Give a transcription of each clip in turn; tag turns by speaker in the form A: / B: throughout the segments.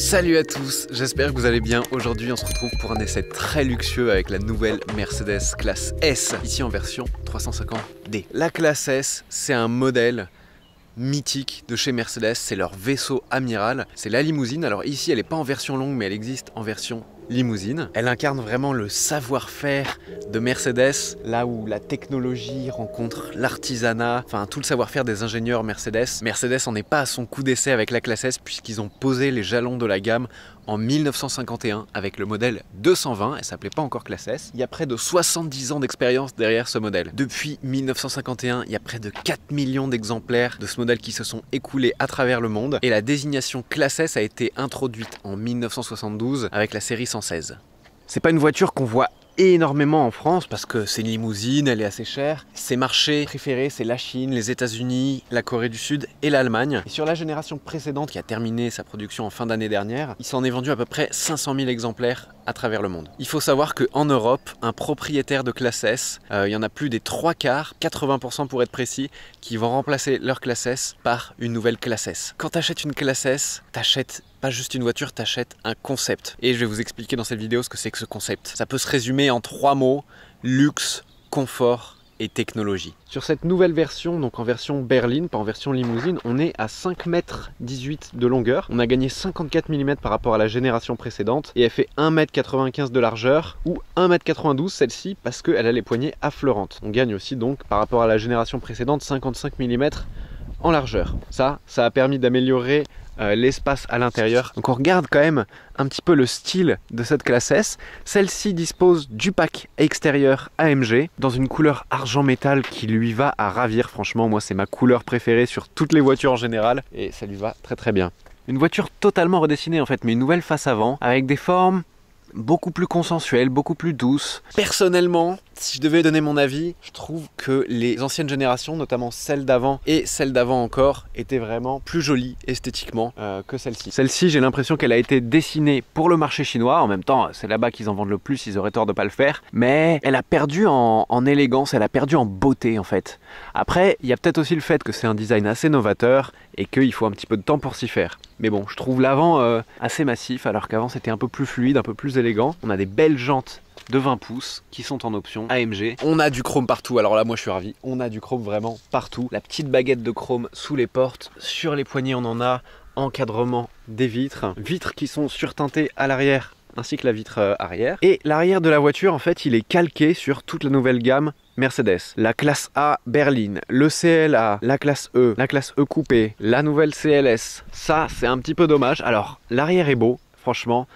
A: Salut à tous, j'espère que vous allez bien. Aujourd'hui on se retrouve pour un essai très luxueux avec la nouvelle Mercedes classe S, ici en version 350D. La classe S, c'est un modèle mythique de chez Mercedes, c'est leur vaisseau amiral, c'est la limousine. Alors ici elle n'est pas en version longue mais elle existe en version limousine. Elle incarne vraiment le savoir-faire de Mercedes, là où la technologie rencontre l'artisanat, enfin tout le savoir-faire des ingénieurs Mercedes. Mercedes en est pas à son coup d'essai avec la classe S puisqu'ils ont posé les jalons de la gamme en 1951 avec le modèle 220, elle s'appelait pas encore classe S. Il y a près de 70 ans d'expérience derrière ce modèle. Depuis 1951, il y a près de 4 millions d'exemplaires de ce modèle qui se sont écoulés à travers le monde et la désignation classe S a été introduite en 1972 avec la série 116. C'est pas une voiture qu'on voit énormément en France parce que c'est une limousine, elle est assez chère. Ses marchés préférés, c'est la Chine, les États-Unis, la Corée du Sud et l'Allemagne. Et sur la génération précédente qui a terminé sa production en fin d'année dernière, il s'en est vendu à peu près 500 000 exemplaires à travers le monde. Il faut savoir qu'en Europe, un propriétaire de classe S, il y en a plus des 3/4, 80% pour être précis, qui vont remplacer leur classe S par une nouvelle classe S. Quand tu achètes une classe S, tu achètes pas juste une voiture, tu achètes un concept. Et je vais vous expliquer dans cette vidéo ce que c'est que ce concept. Ça peut se résumer en 3 mots, luxe, confort et technologie. Sur cette nouvelle version, donc en version berline, pas en version limousine, on est à 5,18 m de longueur. On a gagné 54 mm par rapport à la génération précédente et elle fait 1,95 m de largeur ou 1,92 m celle-ci parce qu'elle a les poignées affleurantes. On gagne aussi donc par rapport à la génération précédente 55 mm en largeur. Ça a permis d'améliorer l'espace à l'intérieur. Donc on regarde quand même un petit peu le style de cette classe S. Celle-ci dispose du pack extérieur AMG dans une couleur argent métal qui lui va à ravir. Franchement, moi c'est ma couleur préférée sur toutes les voitures en général et ça lui va très très bien. Une voiture totalement redessinée en fait, mais une nouvelle face avant avec des formes beaucoup plus consensuelles, beaucoup plus douces. Personnellement, si je devais donner mon avis, je trouve que les anciennes générations, notamment celle d'avant et celle d'avant encore, étaient vraiment plus jolies esthétiquement que celle-ci. Celle-ci, j'ai l'impression qu'elle a été dessinée pour le marché chinois. En même temps, c'est là-bas qu'ils en vendent le plus, ils auraient tort de pas le faire. Mais elle a perdu en élégance, elle a perdu en beauté en fait. Après, il y a peut-être aussi le fait que c'est un design assez novateur et qu'il faut un petit peu de temps pour s'y faire. Mais bon, je trouve l'avant assez massif alors qu'avant c'était un peu plus fluide, un peu plus élégant. On a des belles jantes de 20 pouces qui sont en option AMG. On a du chrome partout, alors là moi je suis ravi. On a du chrome vraiment partout. La petite baguette de chrome sous les portes, sur les poignées on en a, encadrement des vitres. Vitres qui sont surteintées à l'arrière ainsi que la vitre arrière. Et l'arrière de la voiture en fait il est calqué sur toute la nouvelle gamme Mercedes. La classe A berline, le CLA, la classe E coupé, la nouvelle CLS. Ça c'est un petit peu dommage. Alors l'arrière est beau, franchement.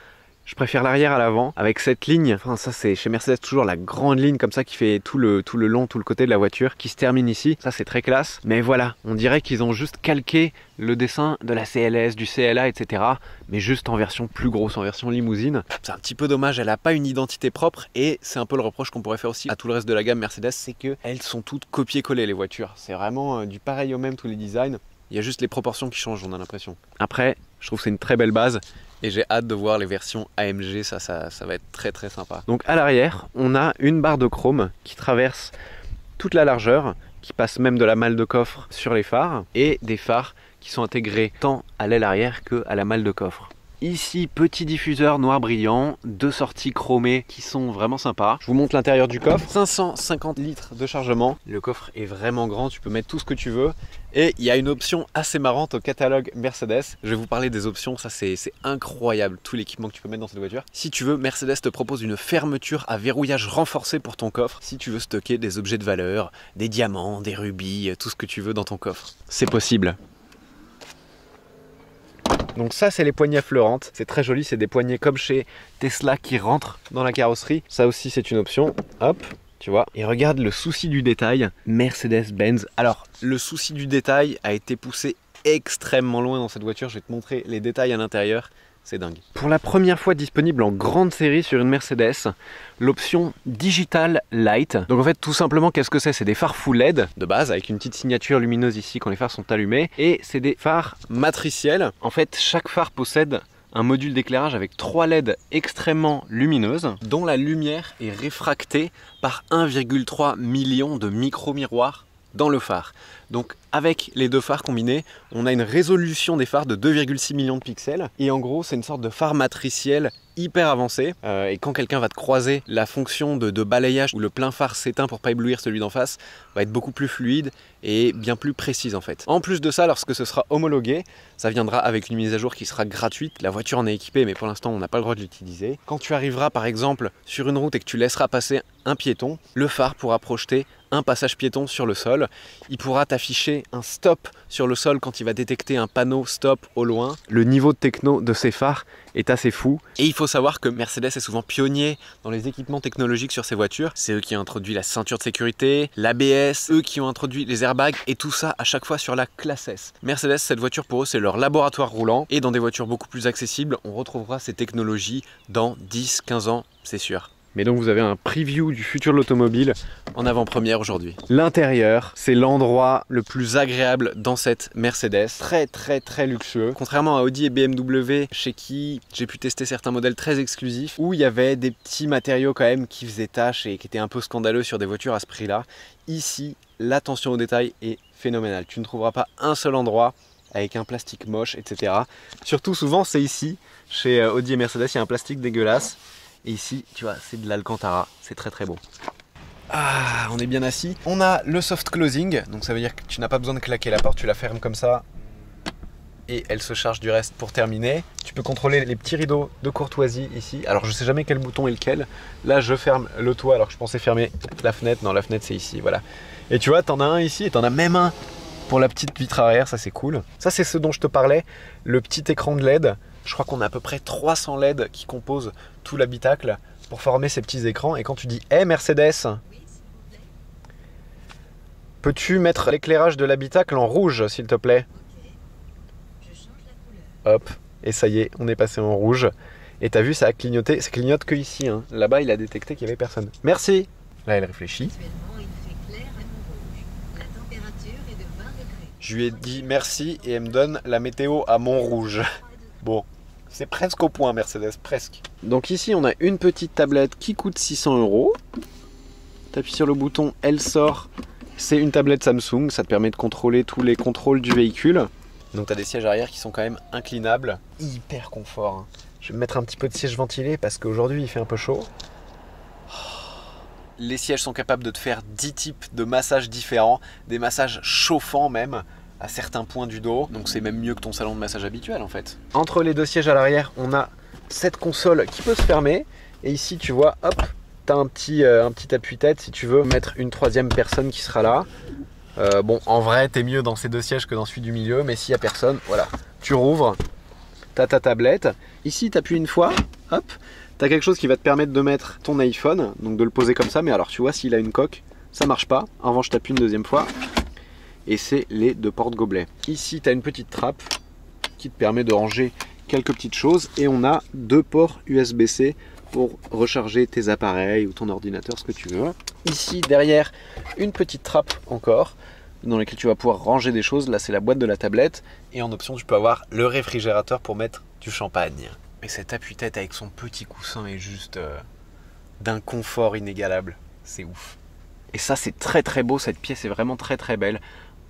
A: Je préfère l'arrière à l'avant avec cette ligne. Enfin, ça c'est chez Mercedes toujours la grande ligne comme ça qui fait tout le long, tout le côté de la voiture qui se termine ici. Ça c'est très classe. Mais voilà, on dirait qu'ils ont juste calqué le dessin de la CLS, du CLA, etc. Mais juste en version plus grosse, en version limousine. C'est un petit peu dommage, elle n'a pas une identité propre et c'est un peu le reproche qu'on pourrait faire aussi à tout le reste de la gamme Mercedes, c'est qu'elles sont toutes copiées-collées les voitures. C'est vraiment du pareil au même tous les designs. Il y a juste les proportions qui changent, on a l'impression. Après, je trouve que c'est une très belle base et j'ai hâte de voir les versions AMG, ça va être très très sympa. Donc à l'arrière, on a une barre de chrome qui traverse toute la largeur, qui passe même de la malle de coffre sur les phares et des phares qui sont intégrés tant à l'aile arrière que à la malle de coffre. Ici, petit diffuseur noir brillant, 2 sorties chromées qui sont vraiment sympas. Je vous montre l'intérieur du coffre. 550 litres de chargement. Le coffre est vraiment grand, tu peux mettre tout ce que tu veux. Et il y a une option assez marrante au catalogue Mercedes. Je vais vous parler des options, ça c'est incroyable, tout l'équipement que tu peux mettre dans cette voiture. Si tu veux, Mercedes te propose une fermeture à verrouillage renforcé pour ton coffre. Si tu veux stocker des objets de valeur, des diamants, des rubis, tout ce que tu veux dans ton coffre. C'est possible. Donc ça c'est les poignées fleurantes, c'est très joli, c'est des poignées comme chez Tesla qui rentrent dans la carrosserie. Ça aussi c'est une option, hop, tu vois. Et regarde le souci du détail, Mercedes-Benz. Alors le souci du détail a été poussé extrêmement loin dans cette voiture, je vais te montrer les détails à l'intérieur. C'est dingue. Pour la première fois disponible en grande série sur une Mercedes, l'option Digital Light. Donc en fait tout simplement qu'est-ce que c'est? C'est des phares full LED de base avec une petite signature lumineuse ici quand les phares sont allumés. Et c'est des phares matriciels. En fait chaque phare possède un module d'éclairage avec 3 LED extrêmement lumineuses dont la lumière est réfractée par 1,3 million de micro-miroirs dans le phare. Donc avec les 2 phares combinés, on a une résolution des phares de 2,6 millions de pixels. Et en gros, c'est une sorte de phare matriciel hyper avancé. Et quand quelqu'un va te croiser, la fonction de balayage où le plein phare s'éteint pour pas éblouir celui d'en face va être beaucoup plus fluide et bien plus précise en fait. En plus de ça, lorsque ce sera homologué, ça viendra avec une mise à jour qui sera gratuite. La voiture en est équipée, mais pour l'instant, on n'a pas le droit de l'utiliser. Quand tu arriveras par exemple sur une route et que tu laisseras passer un piéton, le phare pourra projeter un passage piéton sur le sol. Il pourra t'afficher un stop sur le sol quand il va détecter un panneau stop au loin. Le niveau de techno de ces phares est assez fou. Et il faut savoir que Mercedes est souvent pionnier dans les équipements technologiques sur ses voitures. C'est eux qui ont introduit la ceinture de sécurité, l'ABS, eux qui ont introduit les airbags et tout ça à chaque fois sur la classe S. Mercedes, cette voiture pour eux, c'est leur laboratoire roulant. Et dans des voitures beaucoup plus accessibles, on retrouvera ces technologies dans 10-15 ans, c'est sûr. Mais donc vous avez un preview du futur de l'automobile en avant-première aujourd'hui. L'intérieur, c'est l'endroit le plus agréable dans cette Mercedes. Très luxueux. Contrairement à Audi et BMW, chez qui j'ai pu tester certains modèles très exclusifs, où il y avait des petits matériaux quand même qui faisaient tâche et qui étaient un peu scandaleux sur des voitures à ce prix-là. Ici, l'attention au détail est phénoménale. Tu ne trouveras pas un seul endroit avec un plastique moche, etc. Surtout souvent, c'est ici, chez Audi et Mercedes, il y a un plastique dégueulasse. Et ici, tu vois, c'est de l'Alcantara, c'est très beau. Ah, on est bien assis. On a le soft closing, donc ça veut dire que tu n'as pas besoin de claquer la porte, tu la fermes comme ça et elle se charge du reste pour terminer. Tu peux contrôler les petits rideaux de courtoisie ici. Alors je sais jamais quel bouton est lequel. Là, je ferme le toit alors que je pensais fermer la fenêtre. Non, la fenêtre c'est ici, voilà. Et tu vois, t'en as un ici et t'en as même un pour la petite vitre arrière, ça c'est cool. Ça c'est ce dont je te parlais, le petit écran de LED. Je crois qu'on a à peu près 300 LED qui composent tout l'habitacle pour former ces petits écrans. Et quand tu dis « Hey Mercedes, peux-tu mettre l'éclairage de l'habitacle en rouge, s'il te plaît ?» Hop, et ça y est, on est passé en rouge. Et t'as vu, ça a clignoté. Ça clignote que ici. Hein. Là-bas, il a détecté qu'il n'y avait personne. Merci. Là, elle réfléchit. Je lui ai dit merci et elle me donne la météo à Montrouge. Bon, c'est presque au point Mercedes, presque. Donc ici on a une petite tablette qui coûte 600 €. T'appuies sur le bouton, elle sort. C'est une tablette Samsung, ça te permet de contrôler tous les contrôles du véhicule. Donc tu as des sièges arrière qui sont quand même inclinables. Hyper confort. Hein. Je vais me mettre un petit peu de siège ventilé parce qu'aujourd'hui il fait un peu chaud. Les sièges sont capables de te faire 10 types de massages différents, des massages chauffants même, à certains points du dos, donc c'est même mieux que ton salon de massage habituel en fait. Entre les 2 sièges à l'arrière, on a cette console qui peut se fermer, et ici tu vois, hop, tu as un petit appuie-tête si tu veux mettre une 3e personne qui sera là. Bon, en vrai, t'es mieux dans ces 2 sièges que dans celui du milieu, mais s'il n'y a personne, voilà, tu rouvres, tu as ta tablette, ici tu appuies une fois, hop, tu as quelque chose qui va te permettre de mettre ton iPhone, donc de le poser comme ça, mais alors tu vois, s'il a une coque, ça marche pas, en revanche tu appuies une 2e fois, et c'est les 2 porte-gobelets. Ici, tu as une petite trappe qui te permet de ranger quelques petites choses et on a 2 ports USB-C pour recharger tes appareils ou ton ordinateur, ce que tu veux. Ici, derrière, une petite trappe encore dans laquelle tu vas pouvoir ranger des choses. Là, c'est la boîte de la tablette et en option, tu peux avoir le réfrigérateur pour mettre du champagne. Et cet appuie-tête avec son petit coussin est juste d'un confort inégalable. C'est ouf. Et ça, c'est très beau. Cette pièce est vraiment très belle.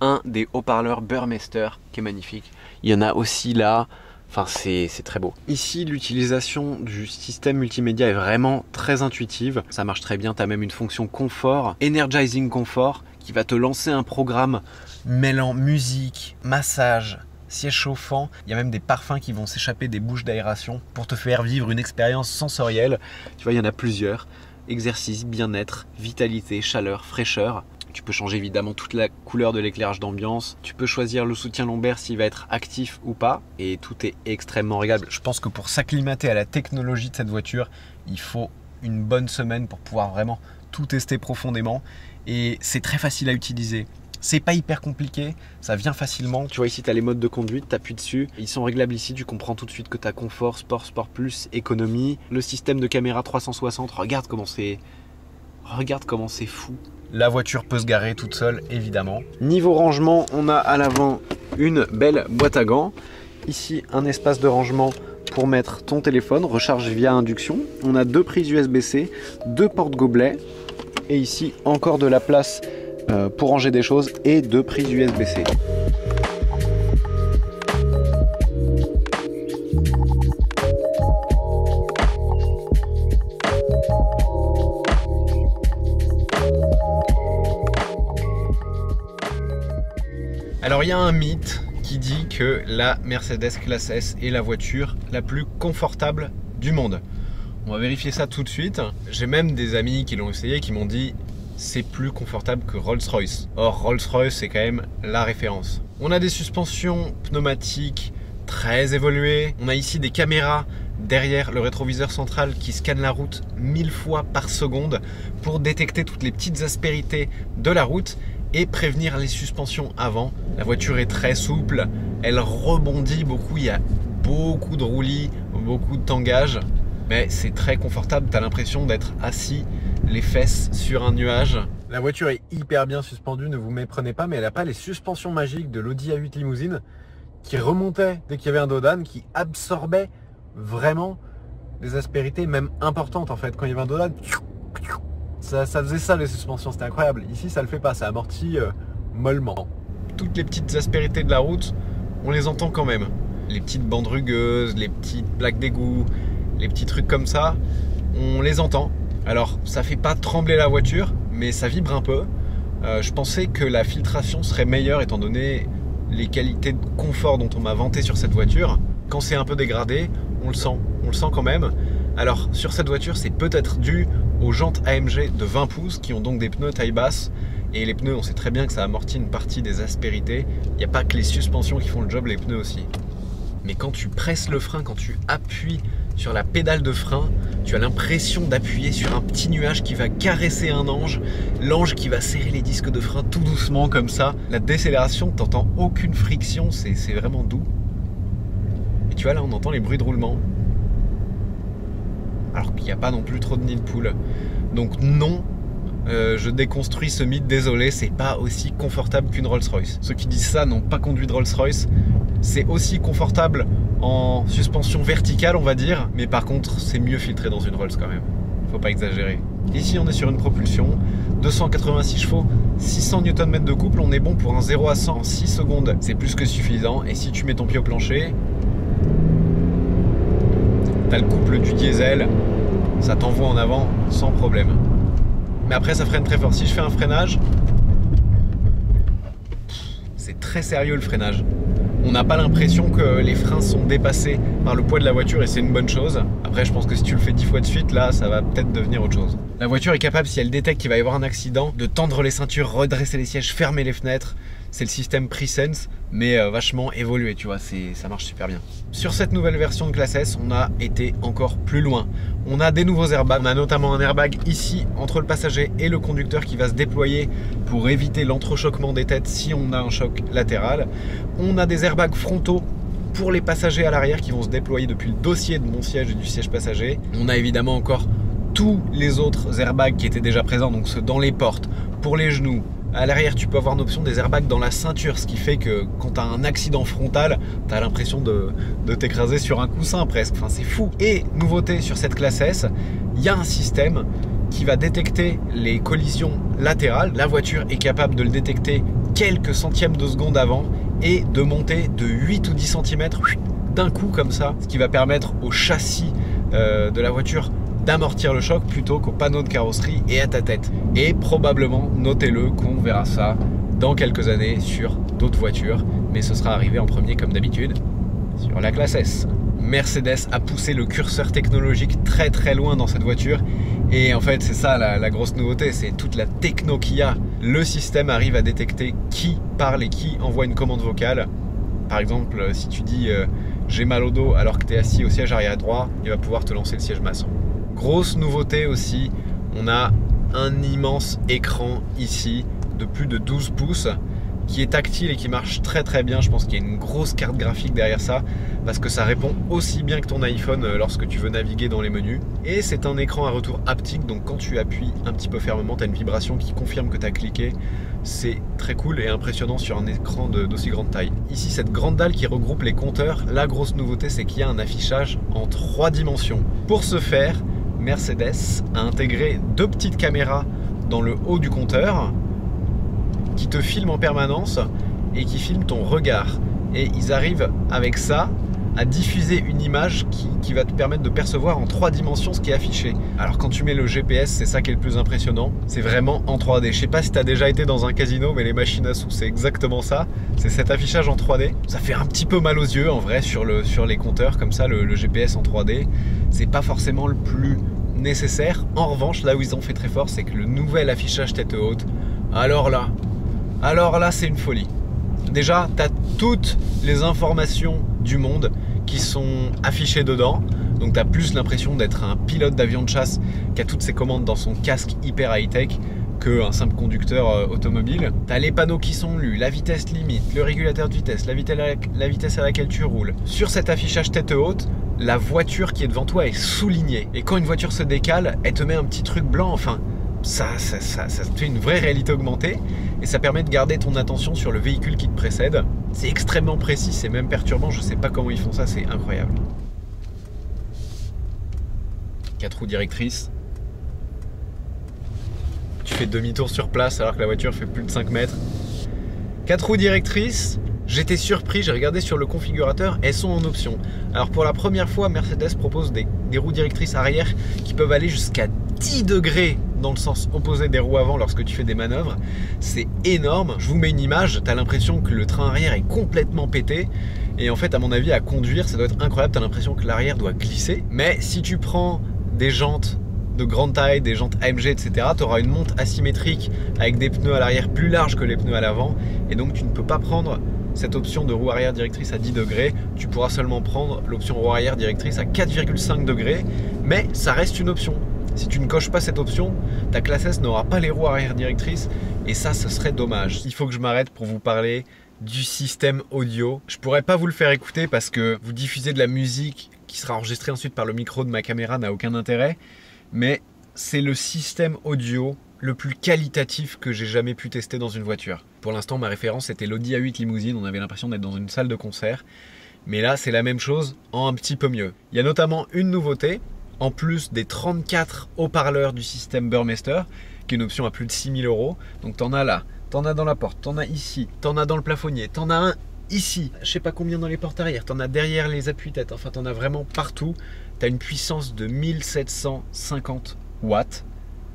A: Un des haut-parleurs Burmester qui est magnifique. Il y en a aussi là. Enfin, c'est très beau. Ici, l'utilisation du système multimédia est vraiment très intuitive. Ça marche très bien. Tu as même une fonction confort, Energizing Comfort, qui va te lancer un programme mêlant musique, massage, siège chauffant. Il y a même des parfums qui vont s'échapper des bouches d'aération pour te faire vivre une expérience sensorielle. Tu vois, il y en a plusieurs. Exercice, bien-être, vitalité, chaleur, fraîcheur. Tu peux changer évidemment toute la couleur de l'éclairage d'ambiance. Tu peux choisir le soutien lombaire s'il va être actif ou pas. Et tout est extrêmement réglable. Je pense que pour s'acclimater à la technologie de cette voiture, il faut une bonne semaine pour pouvoir vraiment tout tester profondément. Et c'est très facile à utiliser. C'est pas hyper compliqué, ça vient facilement. Tu vois ici, tu as les modes de conduite, tu appuies dessus. Ils sont réglables ici, tu comprends tout de suite que tu as confort, sport, sport plus, économie. Le système de caméra 360, regarde comment c'est fou. La voiture peut se garer toute seule, évidemment. Niveau rangement, on a à l'avant une belle boîte à gants. Ici, un espace de rangement pour mettre ton téléphone, recharge via induction. On a 2 prises USB-C, 2 porte-gobelets. Et ici, encore de la place pour ranger des choses et 2 prises USB-C. Alors il y a un mythe qui dit que la Mercedes Classe S est la voiture la plus confortable du monde. On va vérifier ça tout de suite. J'ai même des amis qui l'ont essayé qui m'ont dit c'est plus confortable que Rolls-Royce. Or Rolls-Royce c'est quand même la référence. On a des suspensions pneumatiques très évoluées. On a ici des caméras derrière le rétroviseur central qui scanne la route 1000 fois par seconde pour détecter toutes les petites aspérités de la route et prévenir les suspensions avant. La voiture est très souple, elle rebondit beaucoup, il y a beaucoup de roulis, beaucoup de tangage, mais c'est très confortable, tu as l'impression d'être assis les fesses sur un nuage. La voiture est hyper bien suspendue, ne vous méprenez pas, mais elle n'a pas les suspensions magiques de l'Audi A8 Limousine qui remontaient dès qu'il y avait un dos d'âne, qui absorbaient vraiment des aspérités même importantes en fait. Quand il y avait un dos d'âne, ça faisait ça les suspensions, c'était incroyable. Ici ça le fait pas, ça amortit mollement. Toutes les petites aspérités de la route, on les entend quand même. Les petites bandes rugueuses, les petites plaques d'égout, les petits trucs comme ça, on les entend. Alors ça fait pas trembler la voiture, mais ça vibre un peu. Je pensais que la filtration serait meilleure étant donné les qualités de confort dont on m'a vanté sur cette voiture. Quand c'est un peu dégradé, on le sent quand même. Alors sur cette voiture, c'est peut-être dû aux jantes AMG de 20 pouces qui ont donc des pneus taille basse. Et les pneus, on sait très bien que ça amortit une partie des aspérités. Il n'y a pas que les suspensions qui font le job, les pneus aussi. Mais quand tu presses le frein, quand tu appuies sur la pédale de frein, tu as l'impression d'appuyer sur un petit nuage qui va caresser un ange, l'ange qui va serrer les disques de frein tout doucement comme ça. La décélération, t'entends aucune friction, c'est vraiment doux. Et tu vois là, on entend les bruits de roulement. Alors qu'il n'y a pas non plus trop de nid de poule. Donc non, je déconstruis ce mythe, désolé, c'est pas aussi confortable qu'une Rolls-Royce. Ceux qui disent ça n'ont pas conduit de Rolls-Royce. C'est aussi confortable en suspension verticale, on va dire, mais par contre, c'est mieux filtré dans une Rolls quand même. Faut pas exagérer. Ici, on est sur une propulsion, 286 chevaux, 600 Nm de couple, on est bon pour un 0 à 100 en 6 secondes. C'est plus que suffisant, et si tu mets ton pied au plancher, t'as le couple du diesel, ça t'envoie en avant sans problème. Mais après, ça freine très fort. Si je fais un freinage, c'est très sérieux le freinage. On n'a pas l'impression que les freins sont dépassés par le poids de la voiture et c'est une bonne chose. Après, je pense que si tu le fais 10 fois de suite, là, ça va peut-être devenir autre chose. La voiture est capable, si elle détecte qu'il va y avoir un accident, de tendre les ceintures, redresser les sièges, fermer les fenêtres. C'est le système Presense, mais vachement évolué, tu vois, ça marche super bien. Sur cette nouvelle version de Classe S, on a été encore plus loin. On a des nouveaux airbags, on a notamment un airbag ici, entre le passager et le conducteur qui va se déployer pour éviter l'entrechoquement des têtes si on a un choc latéral. On a des airbags frontaux pour les passagers à l'arrière qui vont se déployer depuis le dossier de mon siège et du siège passager. On a évidemment encore tous les autres airbags qui étaient déjà présents, donc ceux dans les portes, pour les genoux. À l'arrière, tu peux avoir une option des airbags dans la ceinture, ce qui fait que quand tu as un accident frontal, tu as l'impression de t'écraser sur un coussin presque. Enfin, c'est fou. Et nouveauté sur cette Classe S, il y a un système qui va détecter les collisions latérales. La voiture est capable de le détecter quelques centièmes de seconde avant et de monter de 8 ou 10 cm d'un coup comme ça, ce qui va permettre au châssis de la voiture d'amortir le choc plutôt qu'au panneau de carrosserie et à ta tête. Et probablement, notez-le, qu'on verra ça dans quelques années sur d'autres voitures, mais ce sera arrivé en premier comme d'habitude sur la classe S. Mercedes a poussé le curseur technologique très très loin dans cette voiture et en fait c'est ça la grosse nouveauté, c'est toute la techno qu'il y a. Le système arrive à détecter qui parle et qui envoie une commande vocale. Par exemple, si tu dis j'ai mal au dos alors que tu es assis au siège arrière droit, il va pouvoir te lancer le siège massant. Grosse nouveauté aussi, on a un immense écran ici de plus de 12 pouces qui est tactile et qui marche très très bien. Je pense qu'il y a une grosse carte graphique derrière ça parce que ça répond aussi bien que ton iPhone lorsque tu veux naviguer dans les menus. Et c'est un écran à retour haptique, donc quand tu appuies un petit peu fermement, tu as une vibration qui confirme que tu as cliqué. C'est très cool et impressionnant sur un écran d'aussi grande taille. Ici, cette grande dalle qui regroupe les compteurs, la grosse nouveauté c'est qu'il y a un affichage en 3 dimensions. Pour ce faire, Mercedes a intégré 2 petites caméras dans le haut du compteur qui te filment en permanence et qui filment ton regard. Et ils arrivent avec ça à diffuser une image qui va te permettre de percevoir en 3 dimensions ce qui est affiché. Alors quand tu mets le GPS, c'est ça qui est le plus impressionnant, c'est vraiment en 3D. Je sais pas si tu as déjà été dans un casino, mais les machines à sous c'est exactement ça, c'est cet affichage en 3D. Ça fait un petit peu mal aux yeux en vrai sur les compteurs, comme ça le GPS en 3D, c'est pas forcément le plus nécessaire. En revanche, là où ils ont fait très fort, c'est que le nouvel affichage tête haute, alors là c'est une folie. Déjà, tu as toutes les informations du monde qui sont affichées dedans. Donc tu as plus l'impression d'être un pilote d'avion de chasse qui a toutes ses commandes dans son casque hyper high-tech qu'un simple conducteur automobile. Tu as les panneaux qui sont lus, la vitesse limite, le régulateur de vitesse, la vitesse à laquelle tu roules. Sur cet affichage tête haute, la voiture qui est devant toi est soulignée. Et quand une voiture se décale, elle te met un petit truc blanc, enfin... Ça te fait une vraie réalité augmentée et ça permet de garder ton attention sur le véhicule qui te précède. C'est extrêmement précis, c'est même perturbant, je sais pas comment ils font ça, c'est incroyable. 4 roues directrices. Tu fais demi-tour sur place alors que la voiture fait plus de 5 mètres. 4 roues directrices, j'étais surpris, j'ai regardé sur le configurateur, elles sont en option. Alors pour la première fois, Mercedes propose des roues directrices arrière qui peuvent aller jusqu'à 10 degrés dans le sens opposé des roues avant lorsque tu fais des manœuvres. C'est énorme. Je vous mets une image, tu as l'impression que le train arrière est complètement pété. Et en fait, à mon avis, à conduire, ça doit être incroyable. Tu as l'impression que l'arrière doit glisser. Mais si tu prends des jantes de grande taille, des jantes AMG, etc., tu auras une monte asymétrique avec des pneus à l'arrière plus larges que les pneus à l'avant. Et donc, tu ne peux pas prendre cette option de roue arrière directrice à 10 degrés. Tu pourras seulement prendre l'option roue arrière directrice à 4,5 degrés. Mais ça reste une option. Si tu ne coches pas cette option, ta classe S n'aura pas les roues arrière directrices et ça, ce serait dommage. Il faut que je m'arrête pour vous parler du système audio. Je pourrais pas vous le faire écouter parce que vous diffusez de la musique qui sera enregistrée ensuite par le micro de ma caméra n'a aucun intérêt. Mais c'est le système audio le plus qualitatif que j'ai jamais pu tester dans une voiture. Pour l'instant, ma référence était l'Audi A8 Limousine. On avait l'impression d'être dans une salle de concert. Mais là, c'est la même chose en un petit peu mieux. Il y a notamment une nouveauté. En plus des 34 haut-parleurs du système Burmester, qui est une option à plus de 6 000 €. Donc t'en as là, t'en as dans la porte, t'en as ici, t'en as dans le plafonnier, t'en as un ici. Je sais pas combien dans les portes arrière, t'en as derrière les appuis-têtes, enfin t'en as vraiment partout. T'as une puissance de 1750 watts,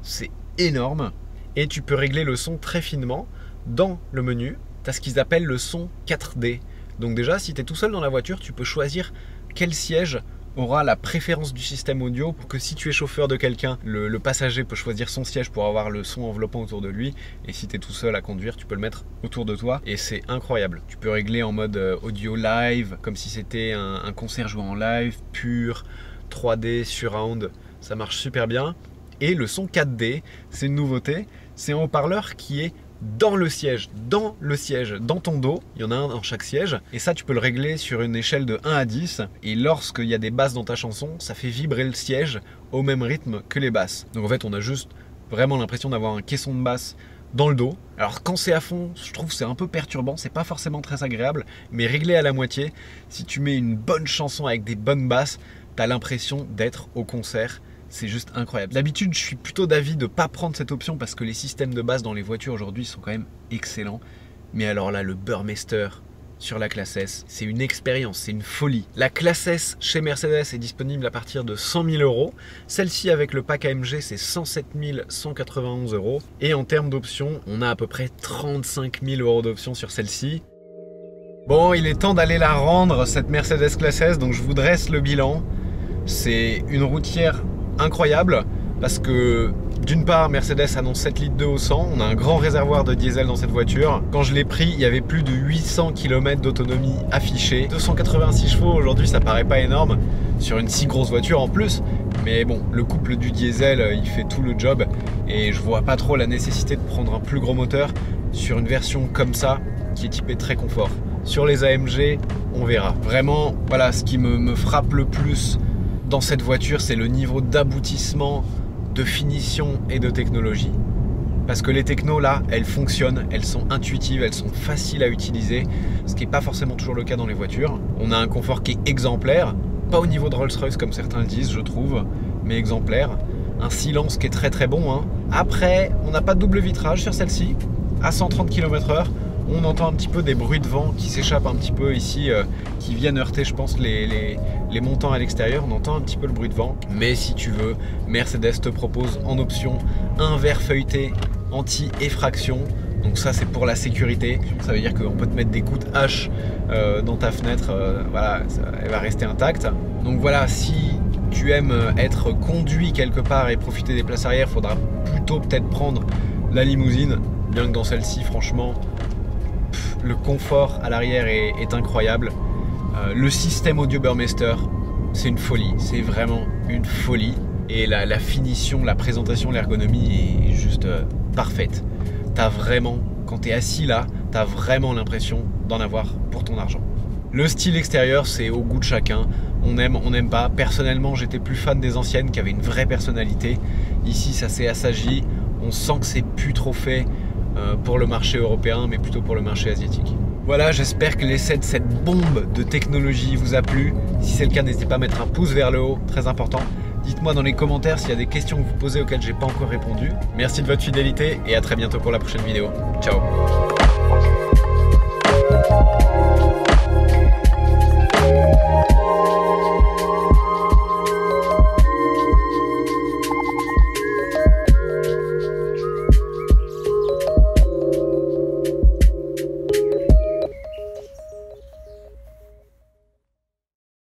A: c'est énorme. Et tu peux régler le son très finement. Dans le menu, t'as ce qu'ils appellent le son 4D. Donc déjà, si t'es tout seul dans la voiture, tu peux choisir quel siège aura la préférence du système audio pour que si tu es chauffeur de quelqu'un, le passager peut choisir son siège pour avoir le son enveloppant autour de lui et si tu es tout seul à conduire, tu peux le mettre autour de toi et c'est incroyable. Tu peux régler en mode audio live comme si c'était un concert joué en live, pur, 3D, surround, ça marche super bien. Et le son 4D, c'est une nouveauté, c'est un haut-parleur qui est dans le siège, dans ton dos, il y en a un dans chaque siège et ça tu peux le régler sur une échelle de 1 à 10 et lorsqu'il y a des basses dans ta chanson, ça fait vibrer le siège au même rythme que les basses. Donc en fait on a juste vraiment l'impression d'avoir un caisson de basse dans le dos. Alors quand c'est à fond, je trouve que c'est un peu perturbant, c'est pas forcément très agréable, mais réglé à la moitié, si tu mets une bonne chanson avec des bonnes basses, t'as l'impression d'être au concert. C'est juste incroyable. D'habitude, je suis plutôt d'avis de ne pas prendre cette option parce que les systèmes de basse dans les voitures aujourd'hui sont quand même excellents. Mais alors là, le Burmester, sur la classe S. C'est une expérience, c'est une folie. La classe S chez Mercedes est disponible à partir de 100 000 €. Celle-ci avec le pack AMG, c'est 107 191 €. Et en termes d'options, on a à peu près 35 000 € d'options sur celle-ci. Bon, il est temps d'aller la rendre, cette Mercedes classe S, donc je vous dresse le bilan. C'est une routière incroyable parce que d'une part, Mercedes annonce 7 litres d'eau au 100, on a un grand réservoir de diesel dans cette voiture. Quand je l'ai pris, il y avait plus de 800 km d'autonomie affichée. 286 chevaux, aujourd'hui ça paraît pas énorme sur une si grosse voiture en plus. Mais bon, le couple du diesel, il fait tout le job et je vois pas trop la nécessité de prendre un plus gros moteur sur une version comme ça qui est typée très confort. Sur les AMG, on verra. Vraiment, voilà, ce qui me frappe le plus dans cette voiture, c'est le niveau d'aboutissement, de finition et de technologie. Parce que les technos là, elles fonctionnent, elles sont intuitives, elles sont faciles à utiliser, ce qui n'est pas forcément toujours le cas dans les voitures. On a un confort qui est exemplaire, pas au niveau de Rolls-Royce comme certains le disent, je trouve, mais exemplaire. Un silence qui est très très bon, hein. Après, on n'a pas de double vitrage sur celle-ci, à 130 km/h. On entend un petit peu des bruits de vent qui s'échappent un petit peu ici, qui viennent heurter, je pense, les montants à l'extérieur. On entend un petit peu le bruit de vent. Mais si tu veux, Mercedes te propose en option un verre feuilleté anti-effraction. Donc ça, c'est pour la sécurité. Ça veut dire qu'on peut te mettre des coups de hache dans ta fenêtre. Voilà, elle va rester intacte. Donc voilà, si tu aimes être conduit quelque part et profiter des places arrière, il faudra plutôt peut-être prendre la limousine. Bien que dans celle-ci, franchement, le confort à l'arrière est incroyable. Le système audio Burmester, c'est une folie. C'est vraiment une folie. Et la finition, la présentation, l'ergonomie est juste parfaite. T'as vraiment, quand t'es assis là, t'as vraiment l'impression d'en avoir pour ton argent. Le style extérieur, c'est au goût de chacun. On aime, on n'aime pas. Personnellement, j'étais plus fan des anciennes qui avaient une vraie personnalité. Ici, ça s'est assagi. On sent que c'est plus trop fait pour le marché européen, mais plutôt pour le marché asiatique. Voilà, j'espère que l'essai de cette bombe de technologie vous a plu. Si c'est le cas, n'hésitez pas à mettre un pouce vers le haut, très important. Dites-moi dans les commentaires s'il y a des questions que vous posez auxquelles j'ai pas encore répondu. Merci de votre fidélité et à très bientôt pour la prochaine vidéo. Ciao.